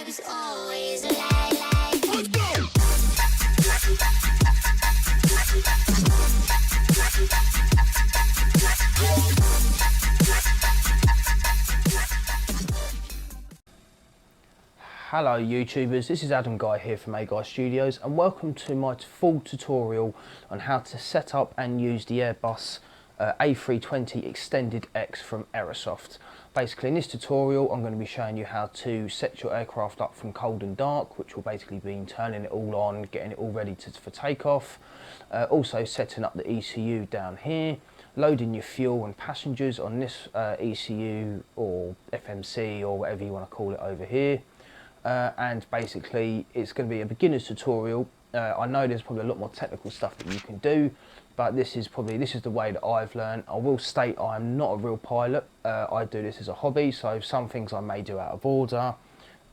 vibes always alive. Let's go! Hello YouTubers, this is Adam Guy here from A Guy Studios and welcome to my full tutorial on how to set up and use the Airbus A320 Extended X from Aerosoft. Basically in this tutorial I'm going to be showing you how to set your aircraft up from cold and dark, which will basically be turning it all on, getting it all ready for takeoff, also setting up the ECU down here, loading your fuel and passengers on this ECU or FMC or whatever you want to call it over here. And basically it's going to be a beginner's tutorial. I know there's probably a lot more technical stuff that you can do, but this is the way that I've learned. I will state I am not a real pilot. I do this as a hobby, so some things I may do out of order,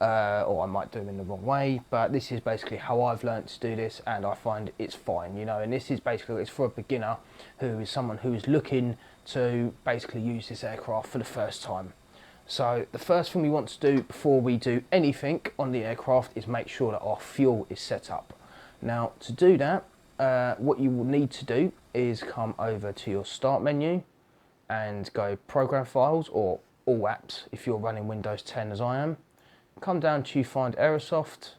or I might do them in the wrong way, but this is basically how I've learned to do this, and I find it's fine, you know. And this is basically, it's for a beginner who is someone who is looking to basically use this aircraft for the first time. So the first thing we want to do before we do anything on the aircraft is make sure that our fuel is set up. Now to do that, what you will need to do is come over to your start menu and go program files, or all apps if you're running Windows 10 as I am. Come down to you find Aerosoft,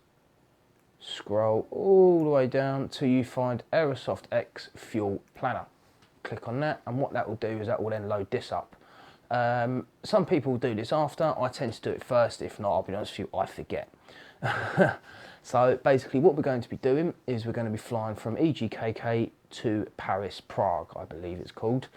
scroll all the way down till you find Aerosoft X Fuel Planner. Click on that, and what that will do is that will then load this up. Some people do this after. I tend to do it first. If not, I'll be honest with you, I forget. So basically what we're going to be doing is we're going to be flying from EGKK to Paris, Prague, I believe it's called.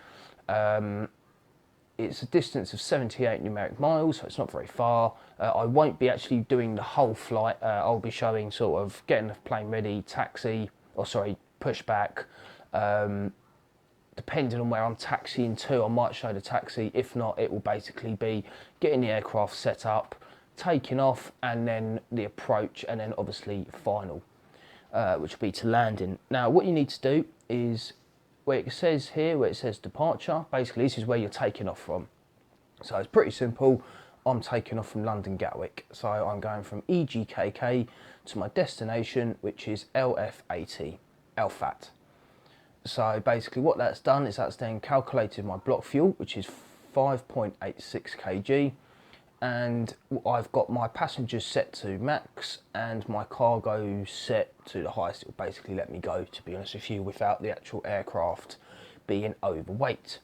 It's a distance of 78 numeric miles, so it's not very far. I won't be actually doing the whole flight. I'll be showing sort of getting the plane ready, taxi, or sorry, pushback. Depending on where I'm taxiing to, I might show the taxi. If not, it will basically be getting the aircraft set up, taking off, and then the approach, and then obviously final, which will be to landing. Now, what you need to do is, where it says here, where it says departure, basically this is where you're taking off from. So it's pretty simple. I'm taking off from London Gatwick. So I'm going from EGKK to my destination, which is LF80, LFAT. So basically what that's done is that's then calculated my block fuel, which is 5.86 kg, and I've got my passengers set to max and my cargo set to the highest it will basically let me go, to be honest with you, without the actual aircraft being overweight.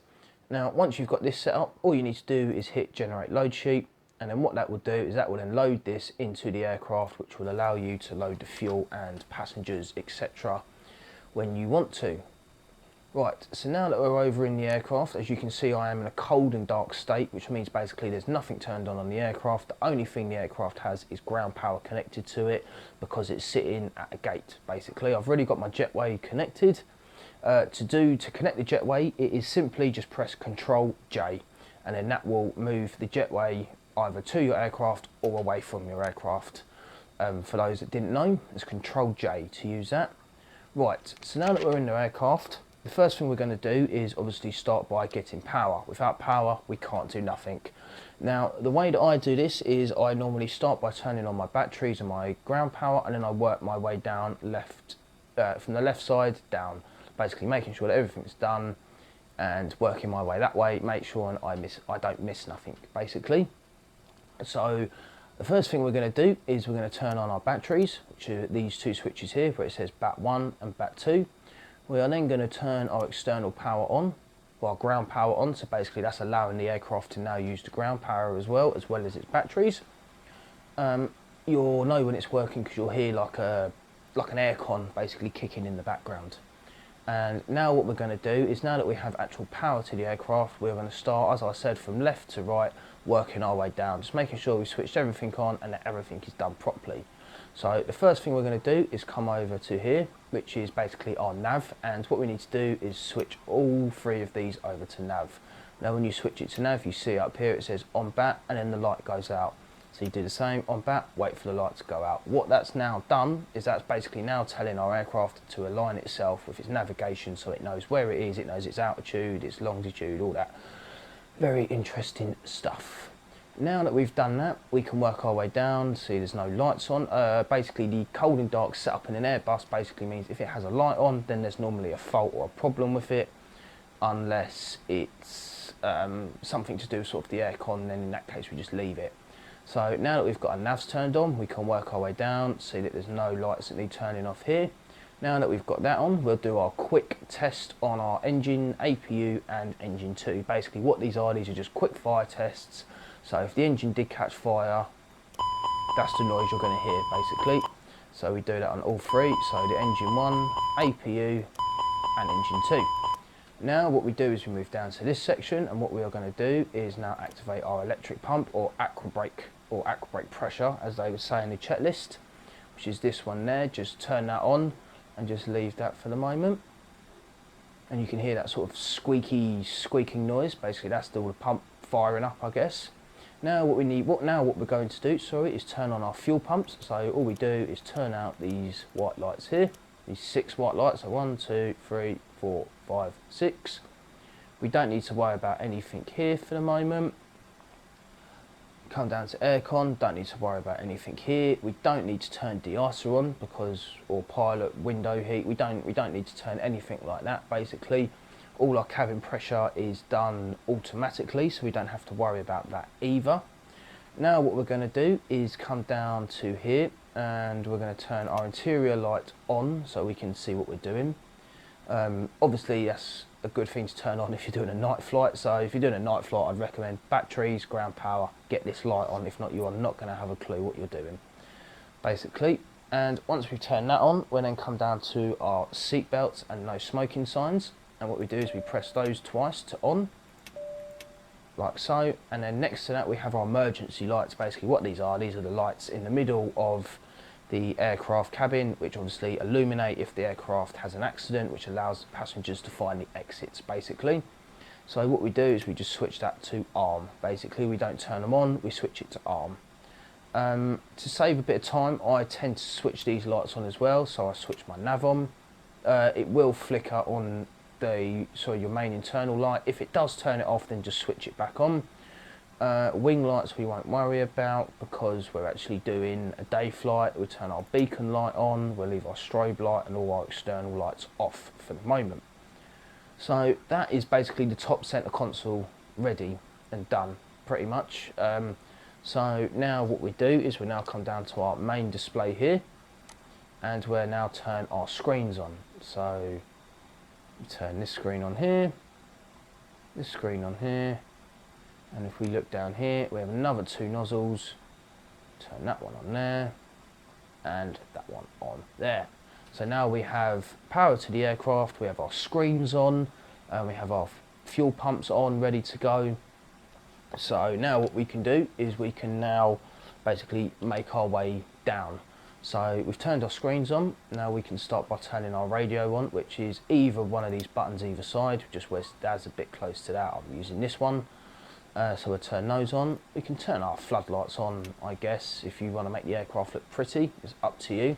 Now once you've got this set up, all you need to do is hit generate load sheet, and then what that will do is that will then load this into the aircraft, which will allow you to load the fuel and passengers, etc. when you want to. Right, so now that we're over in the aircraft, as you can see I am in a cold and dark state, which means basically there's nothing turned on the aircraft. The only thing the aircraft has is ground power connected to it because it's sitting at a gate. Basically, I've already got my jetway connected. To connect the jetway, it is simply just press Control J, and then that will move the jetway either to your aircraft or away from your aircraft. For those that didn't know, it's Control J to use that. Right, so now that we're in the aircraft, the first thing we're going to do is obviously start by getting power. Without power, we can't do nothing. Now, the way that I do this is I normally start by turning on my batteries and my ground power, and then I work my way down from the left side down, basically making sure that everything's done and working my way that way, make sure I don't miss nothing, basically. So the first thing we're going to do is we're going to turn on our batteries, which are these two switches here where it says BAT1 and BAT2. We are then going to turn our external power on, or our ground power on, so basically that's allowing the aircraft to now use the ground power as well as its batteries. You'll know when it's working because you'll hear like an aircon basically kicking in the background. And now what we're going to do is, now that we have actual power to the aircraft, we're going to start, as I said, from left to right, working our way down, just making sure we've switched everything on and that everything is done properly. So the first thing we're going to do is come over to here, which is basically our nav, and what we need to do is switch all three of these over to nav. Now when you switch it to nav, you see up here it says on bat, and then the light goes out. So you do the same on bat, wait for the light to go out. What that's now done is that's basically now telling our aircraft to align itself with its navigation, so it knows where it is, it knows its altitude, its longitude, all that very interesting stuff. Now that we've done that, we can work our way down. See, there's no lights on. Basically, the cold and dark setup in an Airbus basically means if it has a light on, then there's normally a fault or a problem with it, unless it's something to do sort of the aircon. Then in that case, we just leave it. So now that we've got our navs turned on, we can work our way down. See that there's no lights that need turning off here. Now that we've got that on, we'll do our quick test on our engine, APU, and engine 2. Basically, what these are just quick fire tests. So if the engine did catch fire, that's the noise you're going to hear basically. So we do that on all three. So the engine 1, APU and engine 2. Now what we do is we move down to this section, and what we are going to do is now activate our electric pump, or aqua brake pressure as they would say in the checklist, which is this one there. Just turn that on and just leave that for the moment. And you can hear that sort of squeaking noise. Basically that's still the pump firing up, I guess. Now what we're going to do, is turn on our fuel pumps. So all we do is turn out these white lights here, these 6 white lights. So 1, 2, 3, 4, 5, 6. We don't need to worry about anything here for the moment. Come down to aircon, don't need to worry about anything here. We don't need to turn de-icer on or pilot window heat. We don't need to turn anything like that. Basically, all our cabin pressure is done automatically, so we don't have to worry about that either. Now what we're going to do is come down to here, and we're going to turn our interior light on so we can see what we're doing. Obviously that's a good thing to turn on if you're doing a night flight. So if you're doing a night flight, I'd recommend batteries, ground power, get this light on. If not, you are not going to have a clue what you're doing basically. And once we've turned that on, we'll then come down to our seat belts and no smoking signs. And what we do is we press those twice to on, like so. And then next to that we have our emergency lights. Basically what these are the lights in the middle of the aircraft cabin, which obviously illuminate if the aircraft has an accident, which allows passengers to find the exits basically. So what we do is we just switch that to arm. Basically we don't turn them on, we switch it to arm. To save a bit of time, I tend to switch these lights on as well. So I switch my nav on. It will flicker on your main internal light. If it does turn it off, then just switch it back on. Wing lights we won't worry about because we're actually doing a day flight. We'll turn our beacon light on, we'll leave our strobe light and all our external lights off for the moment. So that is basically the top center console ready and done pretty much. So now what we do is we now come down to our main display here, and we'll now turn our screens on. So turn this screen on here, this screen on here, and if we look down here we have another 2 nozzles. Turn that one on there and that one on there. So now we have power to the aircraft, we have our screens on, we have our fuel pumps on ready to go. So now what we can do is we can now basically make our way down. So we've turned our screens on. Now we can start by turning our radio on, which is either one of these buttons either side. Just where Dad's a bit close to that, I'm using this one. So we'll turn those on. We can turn our floodlights on, I guess, if you want to make the aircraft look pretty. It's up to you.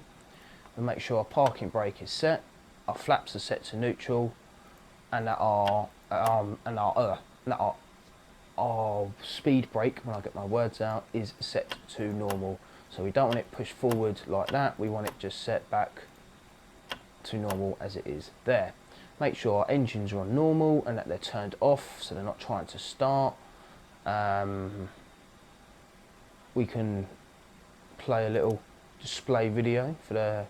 We'll make sure our parking brake is set, our flaps are set to neutral, and that our speed brake, when I get my words out, is set to normal. So we don't want it pushed forward like that, we want it just set back to normal as it is there. Make sure our engines are on normal and that they're turned off so they're not trying to start. We can play a little display video for the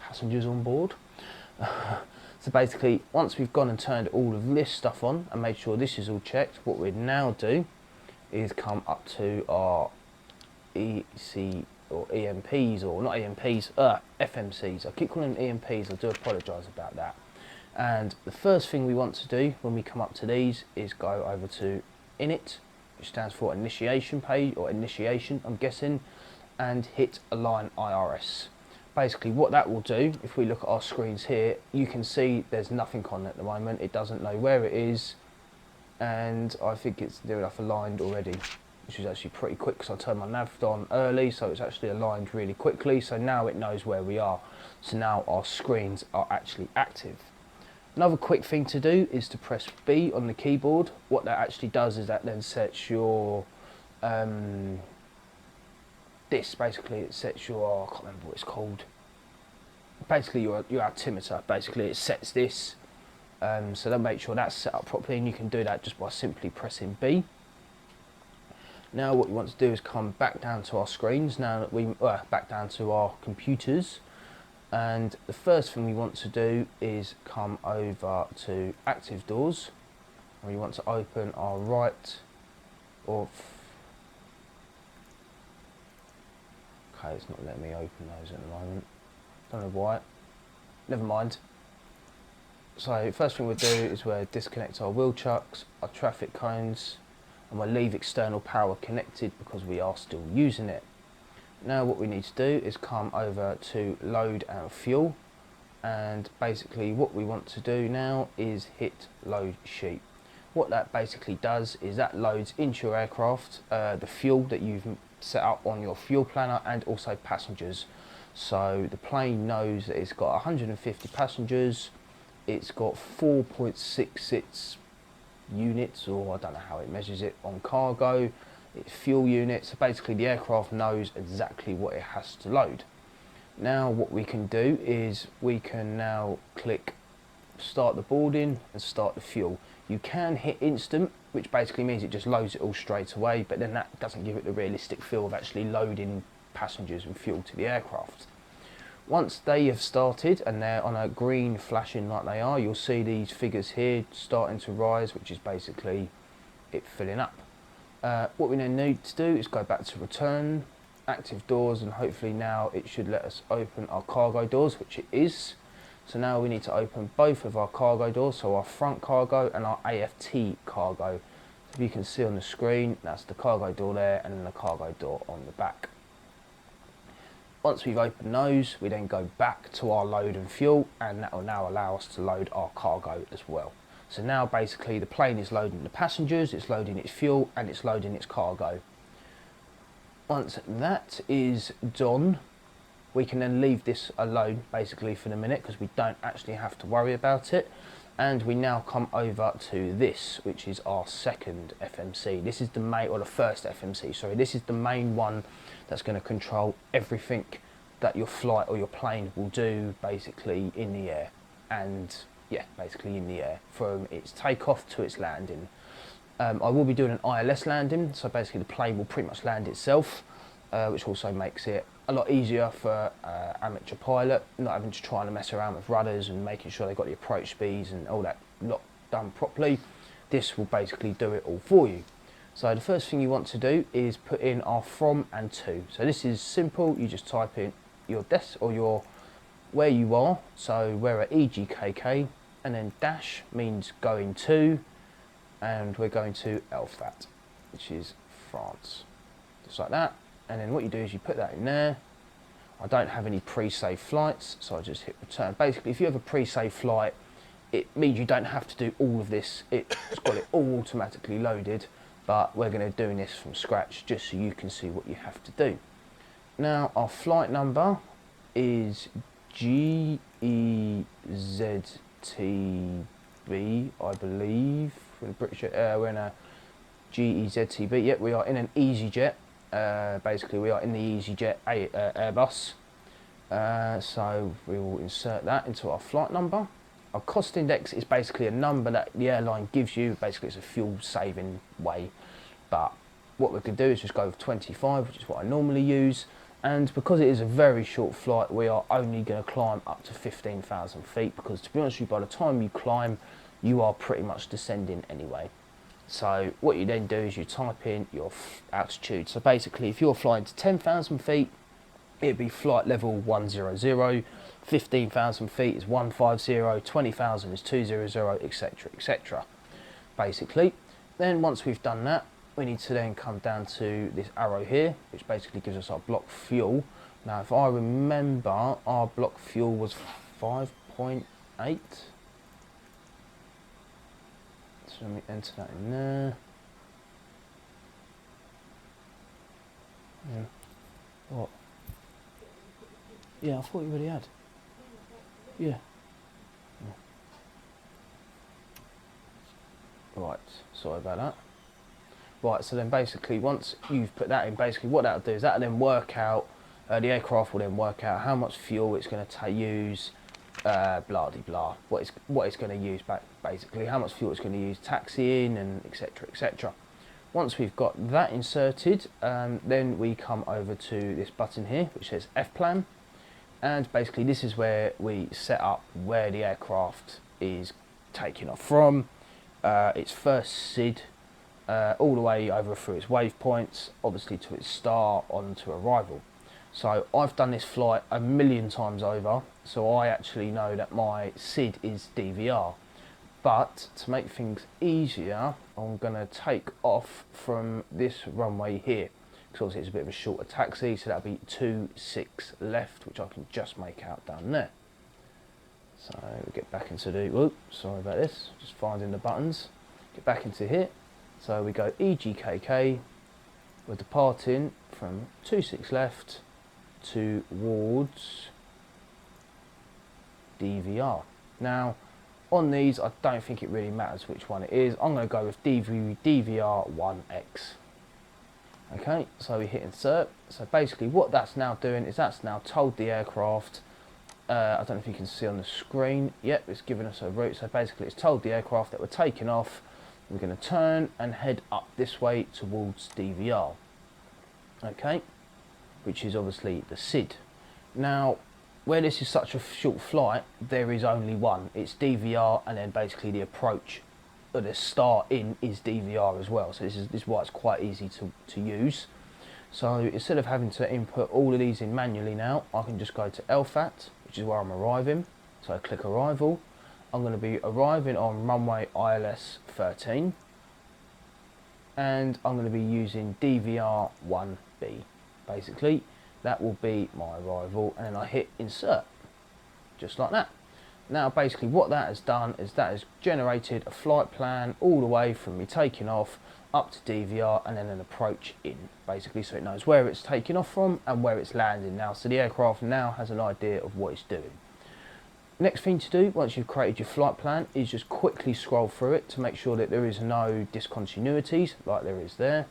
passengers on board. So basically, once we've gone and turned all of this stuff on and made sure this is all checked, what we'd now do is come up to our EC or EMPs, or not EMPs, FMCs. I keep calling them EMPs, I do apologise about that. And the first thing we want to do when we come up to these is go over to Init, which stands for initiation page, or initiation I'm guessing, and hit align IRS. Basically what that will do, if we look at our screens here, you can see there's nothing on at the moment. It doesn't know where it is, and I think it's near enough aligned already, which is actually pretty quick because I turned my nav on early, so it's actually aligned really quickly. So now it knows where we are. So now our screens are actually active. Another quick thing to do is to press B on the keyboard. What that actually does is that then sets your this basically, it sets your, I can't remember what it's called, basically your altimeter, basically it sets this, so then make sure that's set up properly, and you can do that just by simply pressing B. Now what you want to do is come back down to our screens, now that we, back down to our computers, and the first thing we want to do is come over to active doors, and we want to open our right, or, okay, it's not letting me open those at the moment, don't know why, never mind. So first thing we'll do is we'll disconnect our wheel chucks, our traffic cones, and we'll leave external power connected because we are still using it. Now what we need to do is come over to load and fuel, and basically what we want to do now is hit load sheet. What that basically does is that loads into your aircraft the fuel that you've set up on your fuel planner, and also passengers. So the plane knows that it's got 150 passengers, it's got 4.66 units, or I don't know how it measures it, on cargo, it's fuel units, so basically the aircraft knows exactly what it has to load. Now what we can do is we can now click start the boarding and start the fuel. You can hit instant, which basically means it just loads it all straight away, but then that doesn't give it the realistic feel of actually loading passengers and fuel to the aircraft. Once they have started and they're on a green flashing like they are, you'll see these figures here starting to rise, which is basically it filling up. What we then need to do is go back to return, active doors, and hopefully now it should let us open our cargo doors, which it is. So now we need to open both of our cargo doors, so our front cargo and our AFT cargo. So if you can see on the screen, that's the cargo door there, and then the cargo door on the back. Once we've opened those, we then go back to our load and fuel, and that will now allow us to load our cargo as well. So now basically the plane is loading the passengers, it's loading its fuel, and it's loading its cargo. Once that is done, we can then leave this alone basically for the minute, because we don't actually have to worry about it. And we now come over to this, which is our second FMC. This is the main, or the first FMC, sorry. This is the main one that's going to control everything that your flight or your plane will do basically in the air. And yeah, basically in the air, from its takeoff to its landing. I will be doing an ILS landing, so basically the plane will pretty much land itself, which also makes it a lot easier for amateur pilot, not having to try and mess around with rudders and making sure they've got the approach speeds and all that lot done properly. This will basically do it all for you. So the first thing you want to do is put in our from and to. So this is simple, you just type in your desk or your where you are, so we're at EGKK, and then dash means going to, and we're going to Elfat, which is France, just like that. And then what you do is you put that in there. I don't have any pre-saved flights, so I just hit return. Basically, if you have a pre-saved flight, it means you don't have to do all of this. It's got it all automatically loaded, but we're going to do this from scratch just so you can see what you have to do. Now, our flight number is GEZTB, I believe. We're in British, we're in a GEZTB. Yep, we are in an EasyJet. Basically, we are in the EasyJet Airbus. So we will insert that into our flight number. Our cost index is basically a number that the airline gives you. Basically, it's a fuel saving way. But what we could do is just go with 25, which is what I normally use. And because it is a very short flight, we are only going to climb up to 15,000 feet, because to be honest with you, by the time you climb, you are pretty much descending anyway. So what you then do is you type in your altitude. So basically, if you're flying to 10,000 feet, it'd be flight level 100, 15,000 feet is 150, 20,000 is 200, etc, etc. Basically, then once we've done that, we need to then come down to this arrow here, which basically gives us our block fuel. Now, if I remember, our block fuel was 5.8. So let me enter that in there. Yeah. What? Yeah, I thought you already had. Yeah. Right, sorry about that. Right, so then basically once you've put that in, basically what that'll do is that'll then work out, the aircraft will then work out how much fuel it's going to use, blah de blah, what it's going to use basically, how much fuel it's going to use taxiing and etc etc. Once we've got that inserted, then we come over to this button here which says F-plan, and basically this is where we set up where the aircraft is taking off from, its first SID, all the way over through its waypoints, obviously to its start on to arrival. So I've done this flight a million times over, so I actually know that my SID is DVR. But to make things easier, I'm going to take off from this runway here, because obviously it's a bit of a shorter taxi, so that'll be 26 left, which I can just make out down there. So we get back into the, whoop, sorry about this, just finding the buttons, get back into here. So we go EGKK, we're departing from 26 left towards DVR. Now on these I don't think it really matters which one it is, I'm going to go with DVR1X. Okay, so we hit insert. So basically what that's now doing is that's now told the aircraft, I don't know if you can see on the screen, yep, it's giving us a route. So basically it's told the aircraft that we're taking off. We're going to turn and head up this way towards DVR, okay, which is obviously the SID. Now, where this is such a short flight, there is only one. It's DVR, and then basically the approach or the start in is DVR as well. So this is why it's quite easy to use. So instead of having to input all of these in manually now, I can just go to LFAT, which is where I'm arriving. So I click arrival. I'm going to be arriving on runway ILS 13, and I'm going to be using DVR 1B. Basically, that will be my arrival, and then I hit insert, just like that. Now basically what that has done is that has generated a flight plan all the way from me taking off up to DVR, and then an approach in, basically, so it knows where it's taking off from and where it's landing now. So the aircraft now has an idea of what it's doing. Next thing to do, once you've created your flight plan, is just quickly scroll through it to make sure that there is no discontinuities like there is there,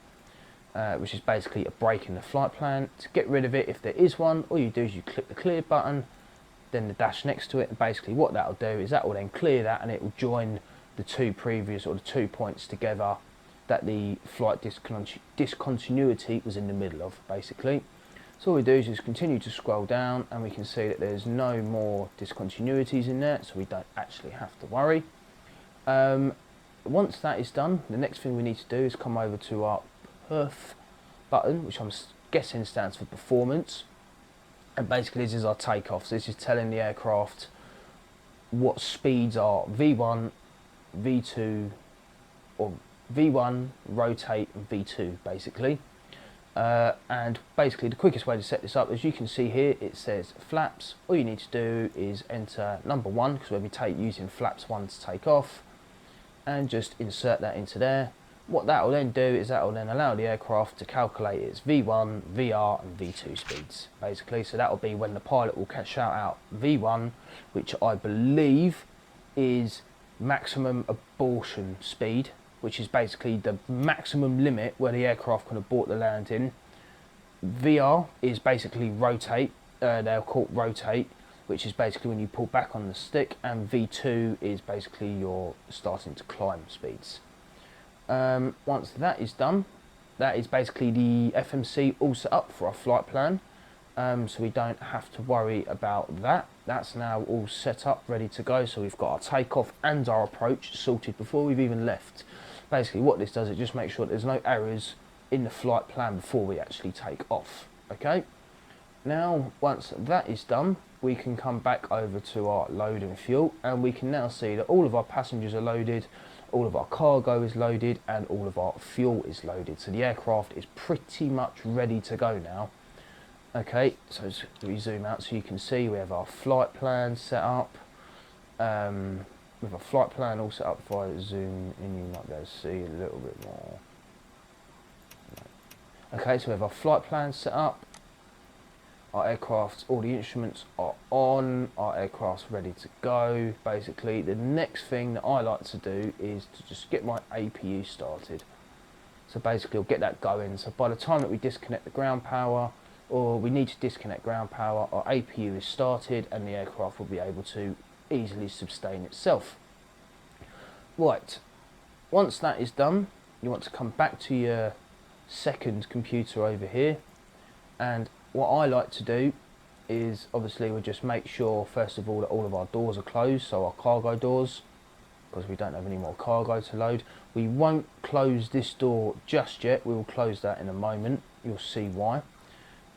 which is basically a break in the flight plan. To get rid of it, if there is one, all you do is you click the clear button, then the dash next to it, and basically what that will do is that will then clear that, and it will join the two previous, or the 2 points together that the flight discontinuity was in the middle of, basically. So all we do is just continue to scroll down, and we can see that there's no more discontinuities in there, so we don't actually have to worry. Once that is done, the next thing we need to do is come over to our perf button, which I'm guessing stands for performance, and basically this is our takeoff. So this is telling the aircraft what speeds are V1, V2, or V1, rotate, and V2 basically. And basically the quickest way to set this up, as you can see here, it says flaps. All you need to do is enter number 1, because we'll be using flaps 1 to take off, and just insert that into there. What that will then do is that will then allow the aircraft to calculate its V1, VR and V2 speeds, basically. So that will be when the pilot will shout out V1, which I believe is maximum abortion speed, which is basically the maximum limit where the aircraft can abort the landing. VR is basically rotate, they'll call it rotate, which is basically when you pull back on the stick, and V2 is basically your starting to climb speeds. Once that is done, that is basically the FMC all set up for our flight plan, so we don't have to worry about that. That's now all set up, ready to go. So we've got our takeoff and our approach sorted before we've even left. Basically what this does, it just makes sure there's no errors in the flight plan before we actually take off. Okay, now once that is done, we can come back over to our load and fuel, and we can now see that all of our passengers are loaded, all of our cargo is loaded, and all of our fuel is loaded. So the aircraft is pretty much ready to go now. Okay, so we zoom out so you can see we have our flight plan set up. With a flight plan all set up, if I zoom in, you might be able to see a little bit more. Okay, so we have our flight plan set up. Our aircraft, all the instruments are on. Our aircraft's ready to go. Basically, the next thing that I like to do is to just get my APU started. So basically it'll get that going. So by the time that we disconnect the ground power, or we need to disconnect ground power, our APU is started and the aircraft will be able to easily sustain itself. Right, once that is done, you want to come back to your second computer over here, and what I like to do is obviously we'll just make sure first of all that all of our doors are closed, so our cargo doors, because we don't have any more cargo to load. We won't close this door just yet, we will close that in a moment, you'll see why.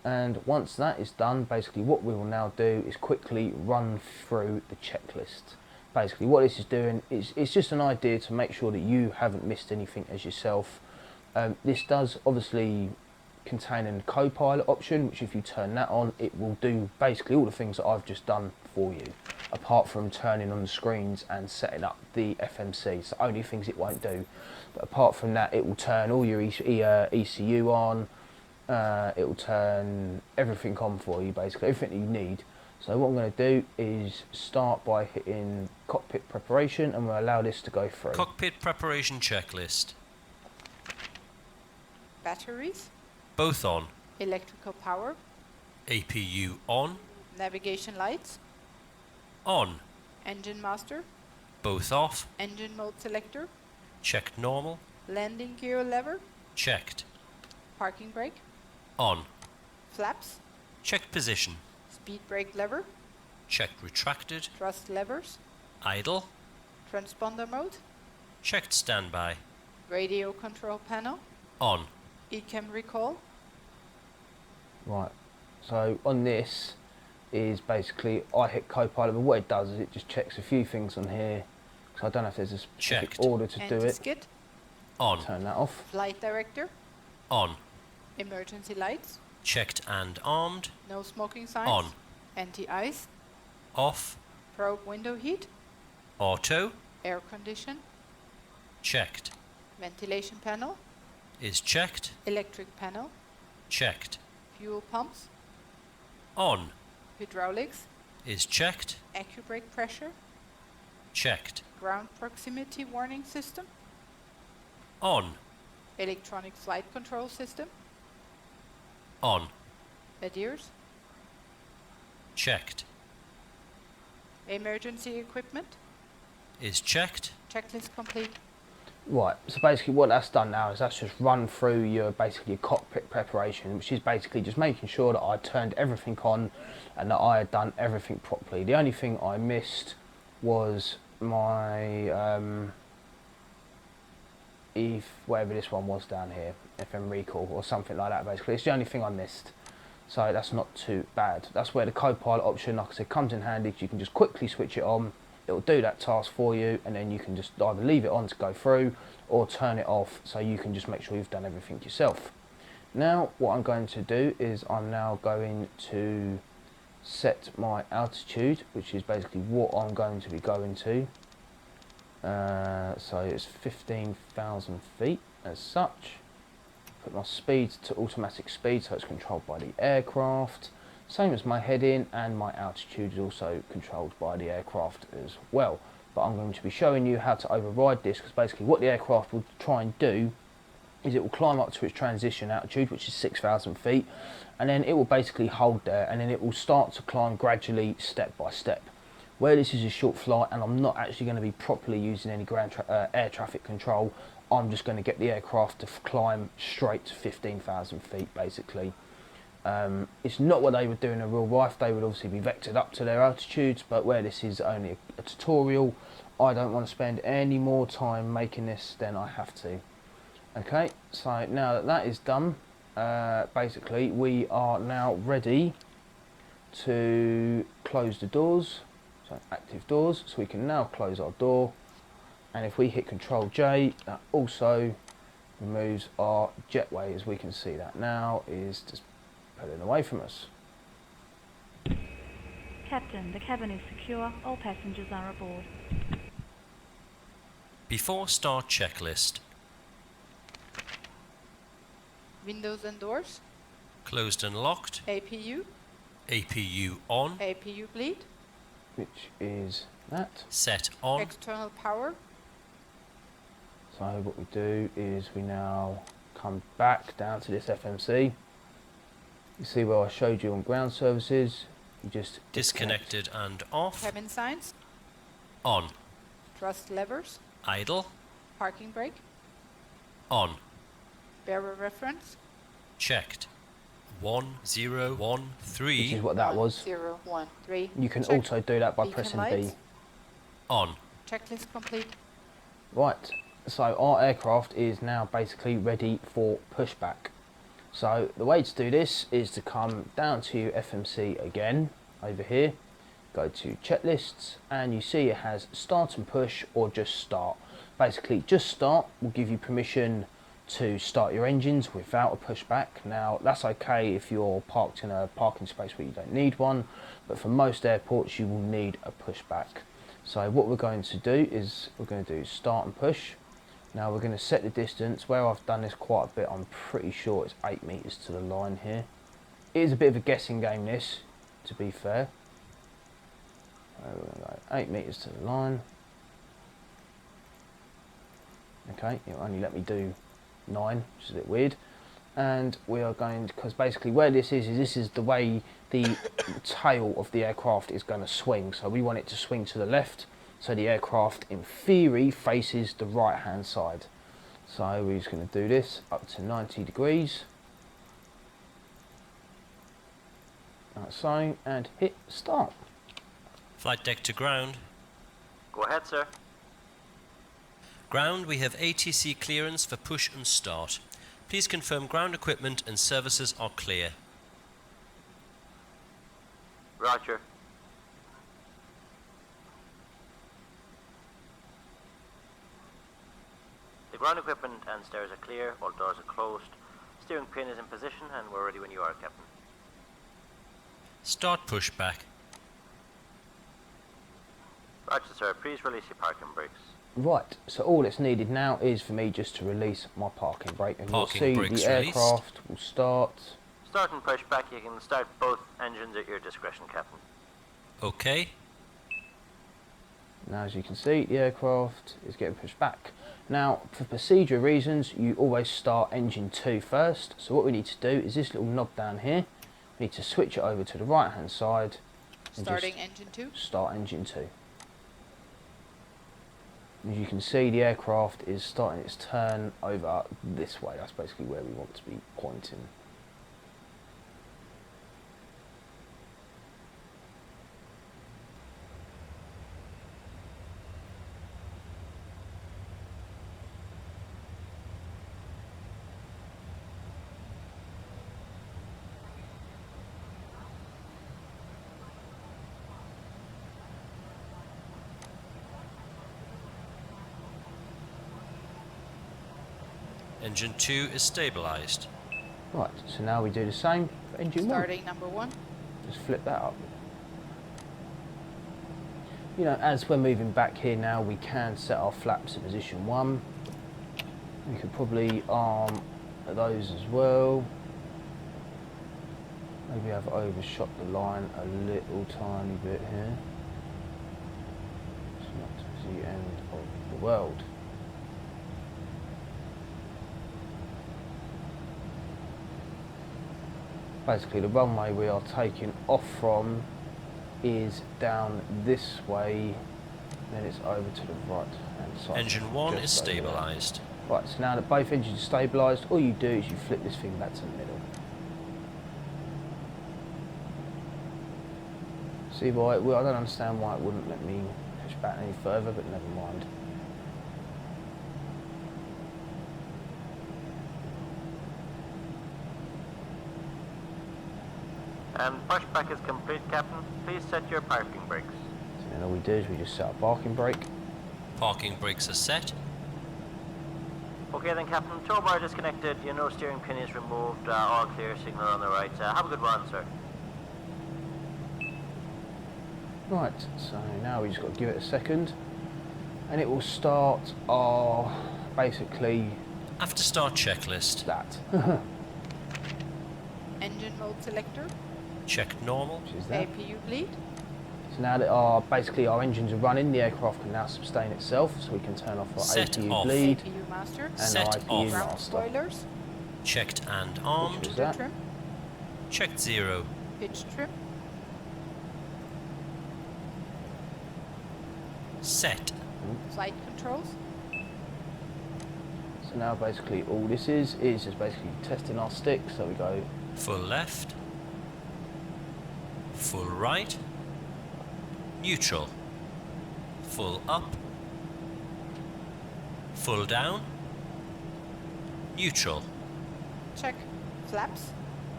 And once that is done, basically what we will now do is quickly run through the checklist. Basically what this is doing is it's just an idea to make sure that you haven't missed anything as yourself. This does obviously contain a co-pilot option, which if you turn that on, it will do basically all the things that I've just done for you, apart from turning on the screens and setting up the FMC. It's the only things it won't do. But apart from that, it will turn all your ECU on, it will turn everything on for you, basically everything that you need. So what I'm going to do is start by hitting cockpit preparation, and we'll allow this to go through. Cockpit preparation checklist. Batteries, Both on. electrical power, APU on. navigation lights, On. engine master, Both off. engine mode selector, Checked normal. landing gear lever, Checked. parking brake, On. flaps, Checked position. speed brake lever, Checked retracted. thrust levers, Idle. transponder mode, Checked standby. radio control panel, On. ECAM recall, Right, so on this is basically I hit co-pilot, but what it does is it just checks a few things on here, so I don't know if there's a specific Checked. order to do it. anti-skid, On. Turn that off. flight director, On. emergency lights, Checked and armed. no smoking signs, On. anti-ice, Off. probe window heat, Auto. air condition, Checked. ventilation panel, Is checked. electric panel, Checked. fuel pumps, On. hydraulics, Is checked. AccuBrake pressure, Checked. ground proximity warning system, On. electronic flight control system, On. ADIRS, Checked. emergency equipment, Is checked. checklist complete. Right, so basically what that's done now is that's just run through your basically your cockpit preparation, which is basically just making sure that I turned everything on and that I had done everything properly. The only thing I missed was my whatever this one was down here, FM recall or something like that. Basically, it's the only thing I missed, so that's not too bad. That's where the co-pilot option, like I said, comes in handy, because you can just quickly switch it on. It'll do that task for you, and then you can just either leave it on to go through or turn it off, so you can just make sure you've done everything yourself. Now what I'm going to do is I'm now going to set my altitude, which is basically what I'm going to be going to. So it's 15,000 feet as such. Put my speed to automatic speed, so it's controlled by the aircraft. Same as my heading, and my altitude is also controlled by the aircraft as well. But I'm going to be showing you how to override this, because basically what the aircraft will try and do is it will climb up to its transition altitude, which is 6,000 feet, and then it will basically hold there, and then it will start to climb gradually step by step. Where this is a short flight and I'm not actually going to be properly using any air traffic control, I'm just going to get the aircraft to climb straight to 15,000 feet basically. It's not what they would do in a real life. They would obviously be vectored up to their altitudes, but where this is only a tutorial, I don't want to spend any more time making this than I have to. Okay, so now that that is done, basically we are now ready to close the doors, so active doors, so we can now close our door, and if we hit Control J, that also removes our jetway, as we can see that now is just pulling away from us. Captain, the cabin is secure. All passengers are aboard. Before start checklist. Windows and doors, Closed and locked. APU, APU on. APU bleed, Which is that. Set on. external power, So what we do is we now come back down to this FMC. You see where I showed you on ground services, you just Disconnected and off. Cabin signs. On. Thrust levers. Idle. Parking brake. On. Bearer reference. Checked. 1013. which is what that was. 1013. You can Check. also do that by Beacon pressing lights. B. On. Checklist complete. Right, so our aircraft is now basically ready for pushback. So the way to do this is to come down to FMC again, over here, go to checklists, and you see it has start and push or just start. Basically, just start will give you permission to start your engines without a pushback. Now that's okay if you're parked in a parking space where you don't need one, but for most airports you will need a pushback. So what we're going to do is we're going to do start and push. Now we're going to set the distance. Where I've done this quite a bit, I'm pretty sure it's 8 meters to the line here. It is a bit of a guessing game, this, to be fair. So we're going to go 8 meters to the line. Okay, it'll only let me do 9, which is a bit weird. And we are going to, because basically where this is the way the tail of the aircraft is going to swing. So we want it to swing to the left, so the aircraft in theory faces the right hand side. So we're just going to do this up to 90 degrees, like so, and hit start. Flight deck to ground. Go ahead, sir. Ground, we have ATC clearance for push and start. Please confirm ground equipment and services are clear. Roger. The ground equipment and stairs are clear, all doors are closed. Steering pin is in position and we're ready when you are, Captain. Start pushback. Roger, sir. Please release your parking brakes. Right, so all that's needed now is for me just to release my parking brake, and Parking you'll see brakes the released. aircraft will start. Start and push back. You can start both engines at your discretion, Captain. Okay. Now as you can see, the aircraft is getting pushed back. Now for procedure reasons, you always start engine 2 first. So what we need to do is this little knob down here, we need to switch it over to the right hand side and Starting just engine 2. start engine 2. As you can see, the aircraft is starting its turn over this way. That's basically where we want to be pointing. Engine 2 is stabilized. Right, so now we do the same for engine 1. Starting number 1. Just flip that up. You know, as we're moving back here now, we can set our flaps to position 1. We could probably arm those as well. Maybe I've overshot the line a little tiny bit here. It's not the end of the world. Basically the runway we are taking off from is down this way, then it's over to the right hand side. Engine 1 is just over there. stabilised. Right, so now that both engines are stabilised, all you do is you flip this thing back to the middle. See why, well, I don't understand why it wouldn't let me push back any further, but never mind. And pushback is complete, Captain. Please set your parking brakes. So then all we do is we just set our parking brake. Parking brakes are set. Okay then, Captain. Tow bar disconnected. Your no steering pin is removed. All clear. Signal on the right. Have a good one, sir. Right, so now we just got to give it a second, and it will start our, basically, After start checklist. that. Engine mode selector. Checked normal. Which is that. APU bleed. So now that basically our engines are running, the aircraft can now sustain itself, so we can turn off our Set APU off. bleed APU master. and Set our IPU off. Ground master. spoilers. Checked and Which armed. was that? Trim. Checked 0. Pitch trim. Set. Flight controls. So now basically all this is just basically testing our stick. So we go Full left. Full right. Neutral. Full up. Full down. Neutral. Check. Flaps.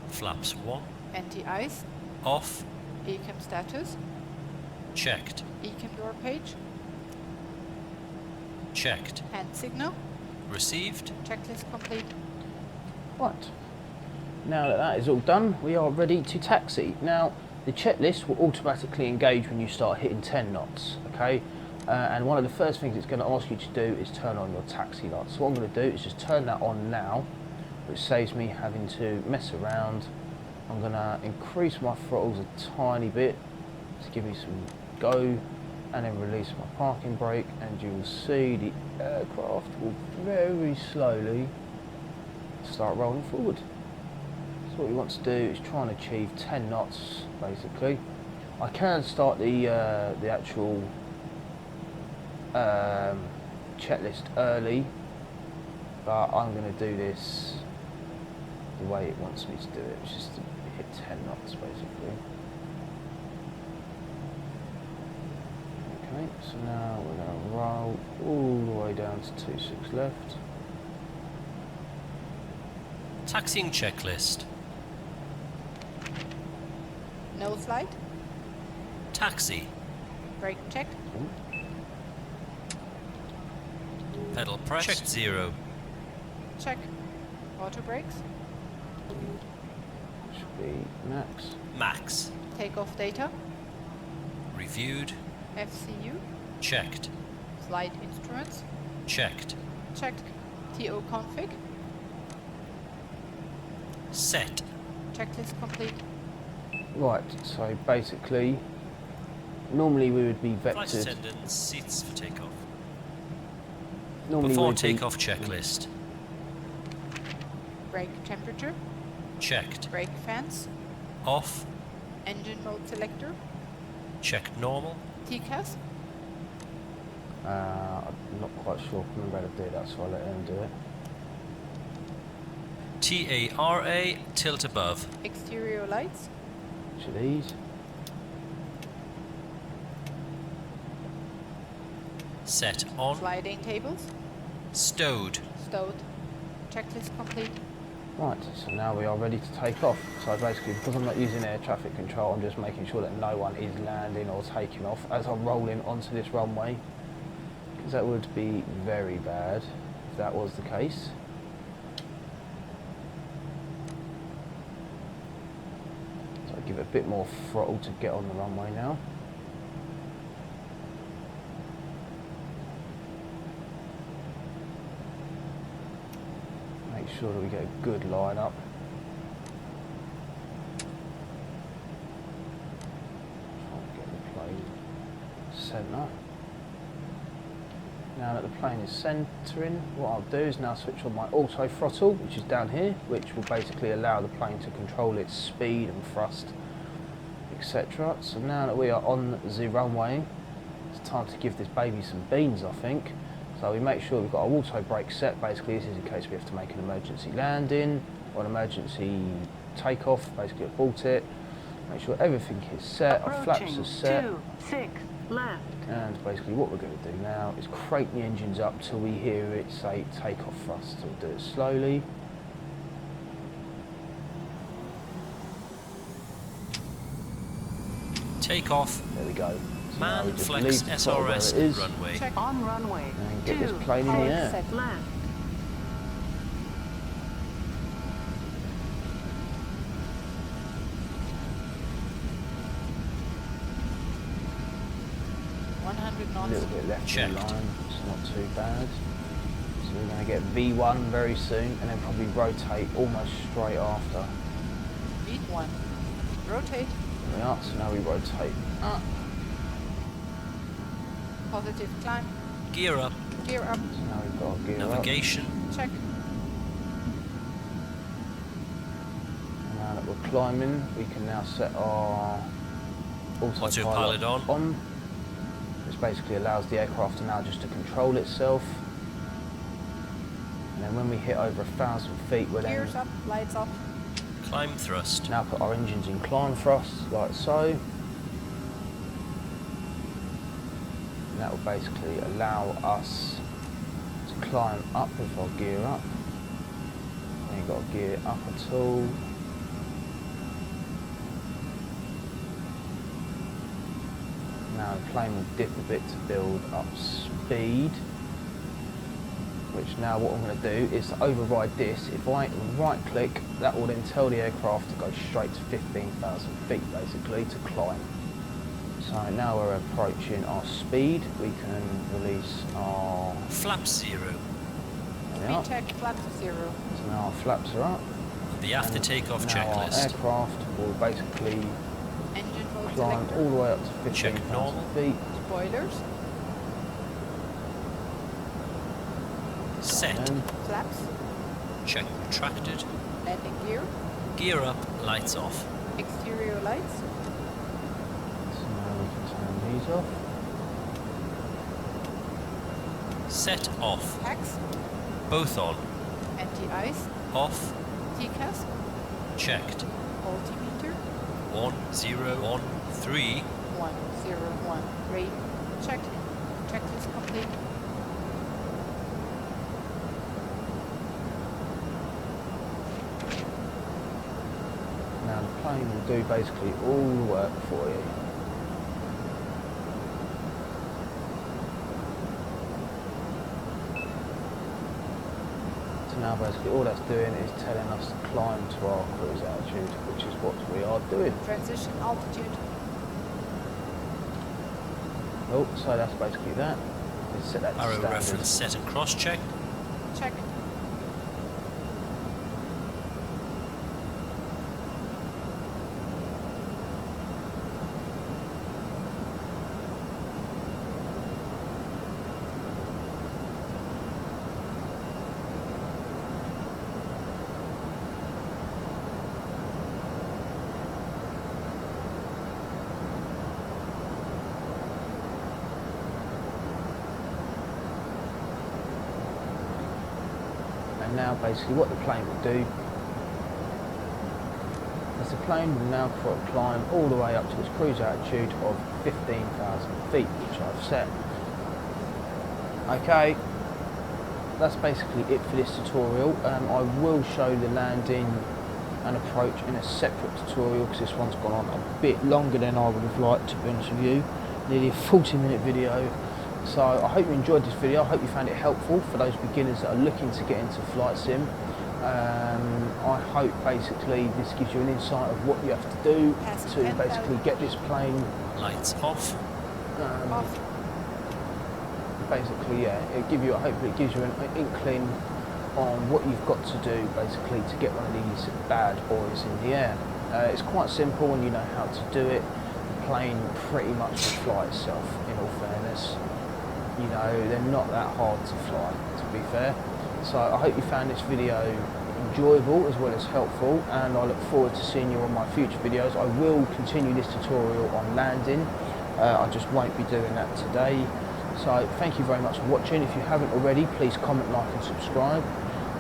Flaps 1. Anti-ice. Off. ECAM status. Checked. ECAM door page. Checked. Hand signal. Received. Checklist complete. right. Now that that is all done, we are ready to taxi. Now the checklist will automatically engage when you start hitting 10 knots. Okay. And one of the first things it's going to ask you to do is turn on your taxi lights. So what I'm going to do is just turn that on now, which saves me having to mess around. I'm going to increase my throttles a tiny bit to give me some go, and then release my parking brake, and you will see the aircraft will very slowly start rolling forward. So what we want to do is try and achieve 10 knots basically. I can start the actual checklist early, but I'm going to do this the way it wants me to do it, which is to hit 10 knots basically. Okay, so now we're going to roll all the way down to 26 left. Taxiing checklist. No slide. Taxi. Brake check. Pedal pressed. Checked 0. Check. Auto brakes. Should be max. Max. Takeoff data. Reviewed. FCU. Checked. Flight instruments. Checked. Checked. TO config. Set. Checklist complete. Right, so basically, normally we would be Flight vectored. attendants, seats for takeoff. Normally Before we'd be- takeoff checklist. Brake temperature. Checked. Brake fans. Off. Engine mode selector. Checked normal. TCAS. I'm not quite sure. I remember how to do that, so I'll let him do it. TARA, tilt above. Exterior lights. Each of these. Set on. Sliding tables. Stowed. Stowed. Checklist complete. Right, so now we are ready to take off. So basically, because I'm not using air traffic control, I'm just making sure that no one is landing or taking off as I'm rolling onto this runway. Because that would be very bad if that was the case. So I give it a bit more throttle to get on the runway now. Make sure that we get a good line up. Try and get the plane centre. Now that the plane is centering, what I'll do is now switch on my auto throttle, which is down here, which will basically allow the plane to control its speed and thrust, etc. So now that we are on the runway, it's time to give this baby some beans, I think. So we make sure we've got our auto brake set. Basically, this is in case we have to make an emergency landing or an emergency takeoff. Basically, abort it. Make sure everything is set. Our flaps are set. 26 left. And basically, what we're going to do now is crank the engines up till we hear it say takeoff thrust. So we'll do it slowly. Takeoff. There we go. So now we Man just flex leave the throttle where SRS it is runway. Check. On runway. and get this 2 plane in the air. Set. left. A knots. little bit left of the Checked. line, it's not too bad. So we're going to get V1 very soon and then probably rotate almost straight after. Beat 1. Rotate. There we are, so now we rotate up. Positive climb. Gear up. Gear up. So now we've got gear up. Navigation. Check. we're climbing, we can now set our autopilot on, which basically allows the aircraft to now just to control itself. And then when we hit over 1,000 feet, we'll Gears then up, lights off. Climb thrust. now put our engines in climb thrust, like so. And that will basically allow us to climb up with our gear up. We ain't got to gear it up at all. Now the plane will dip a bit to build up speed, which now what I'm going to do is to override this. If I right click, that will then tell the aircraft to go straight to 15,000 feet basically to climb. So now we're approaching our speed, we can release our Flap 0. there we are. VTEC flat to 0. So now our flaps are up. The after and takeoff now checklist. Our aircraft will basically Engine mode climb selector. all the way up to Check 15,000 normal. feet. Spoilers. Set. And Flaps. Check retracted. Landing gear. Gear up, lights off. Exterior lights. so now we can turn these off. Set off. Hacks. Both on. Anti-ice. Off. TCAS. Checked. Altimeter. 1013. 101. Rate. Checked. Checklist complete. Now the plane will do basically all the work for you. So now basically all that's doing is telling us to climb to our cruise altitude, which is what we are doing. Transition altitude. Oh, so that's basically that. Let's set that to Arrow standard. reference set and cross check. Check. And now basically what the plane will do is the plane will now climb all the way up to its cruise altitude of 15,000 feet, which I've set. Okay, that's basically it for this tutorial. I will show the landing and approach in a separate tutorial because this one's gone on a bit longer than I would have liked, to be honest with you. Nearly a 40-minute video. So I hope you enjoyed this video. I hope you found it helpful for those beginners that are looking to get into flight sim. I hope basically this gives you an insight of what you have to do to basically get this plane Lights off. Off. basically, yeah, hopefully it gives you an inkling on what you've got to do basically to get one of these bad boys in the air. It's quite simple when you know how to do it. The plane pretty much will fly itself, in all fairness. You know, they're not that hard to fly, to be fair. So I hope you found this video enjoyable as well as helpful, and I look forward to seeing you on my future videos. I will continue this tutorial on landing. I just won't be doing that today. So thank you very much for watching. If you haven't already, please comment, like and subscribe.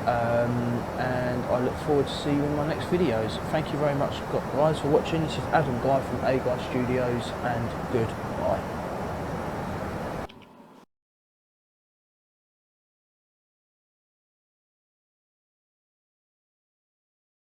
And I look forward to seeing you in my next videos. Thank you very much guys for watching. This is Adam Guy from A Guy Studios, and goodbye.